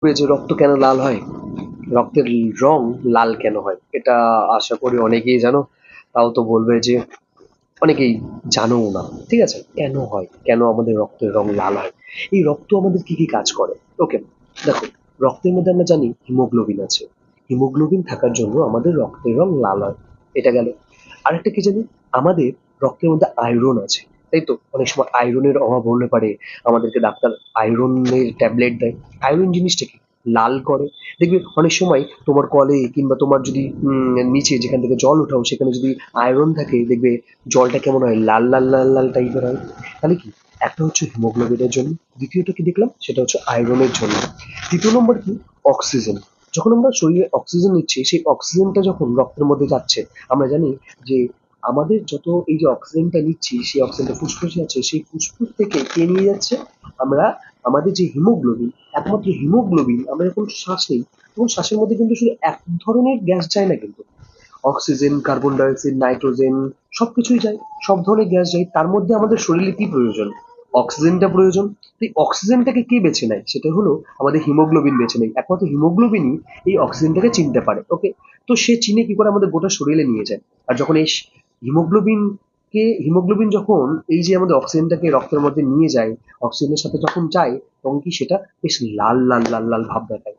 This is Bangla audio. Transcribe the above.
যে রক্ত কেন লাল হয়, রক্তের রং লাল কেন হয়, এটা আশা করি অনেকেই জানো। তাও তো বলবে যে অনেকেই জানোও না। ঠিক আছে, কেন হয়, কেন আমাদের রক্তের রং লাল হয়, এই রক্ত আমাদের কি কি কাজ করে। ওকে, দেখো, রক্তের মধ্যে আমরা জানি হিমোগ্লোবিন আছে। হিমোগ্লোবিন থাকার জন্য আমাদের রক্তের রং লাল হয়। এটা গেল। আরেকটা কি জানি, আমাদের রক্তের মধ্যে আয়রন আছে, তাই তো? অনেক সময় আয়রনের অভাব হলে পারে আমাদেরকে ডাক্তার আয়রনের ট্যাবলেট দেয়। আয়রন জিনিসটা কি, লাল করে। দেখবে অনেক সময় তোমার কলে কিংবা তোমার যদি নিচে যেখান থেকে জল ওঠাও সেখানে যদি আয়রন থাকে, দেখবে জলটা কেমন হয়, লাল লাল লাল লাল টাইপের হয়। তাহলে কি, একটা হচ্ছে হিমোগ্লোবিনের জন্য, দ্বিতীয়ত কি দেখলাম সেটা হচ্ছে আয়রনের জন্য, তৃতীয় নম্বর কি, অক্সিজেন। যখন আমরা শরীরে অক্সিজেন নিচ্ছি, সেই অক্সিজেনটা যখন রক্তের মধ্যে যাচ্ছে, আমরা জানি যে আমাদের যত এই যে অক্সিজেনটা নিচ্ছি, সেই অক্সিজেনটা ফুসফুসে আছে, সেই ফুসফুস থেকে কে নিয়ে যাচ্ছে, আমরা আমাদের যে হিমোগ্লোবিন, একমাত্র হিমোগ্লোবিন। আমরা যখন শ্বাস নিই তখন শ্বাসের মধ্যে কিন্তু শুধু এক ধরনের গ্যাস যায় না, কিন্তু অক্সিজেন, কার্বন ডাইঅক্সাইড, নাইট্রোজেন সবকিছুই যায়, সব ধরনের গ্যাস যায়। তার মধ্যে আমাদের শরীরে কি প্রয়োজন, অক্সিজেনটা প্রয়োজন। এই অক্সিজেনটাকে কে বেছে নেয়, সেটা হলো আমাদের হিমোগ্লোবিন বেছে নেয়। একমাত্র হিমোগ্লোবিনই এই অক্সিজেনটাকে চিনতে পারে। ওকে, তো সে চিনে কি করে আমাদের গোটা শরীরে নিয়ে যায়। আর যখন এই হিমোগ্লোবিন হিমোগ্লোবিন যখন এই যে আমাদের অক্সিজেনটাকে রক্তের মধ্যে নিয়ে যায়, অক্সিজেনের সাথে যখন যায়, তখন কি সেটা বেশ লাল লাল লাল লাল ভাব দেখায়।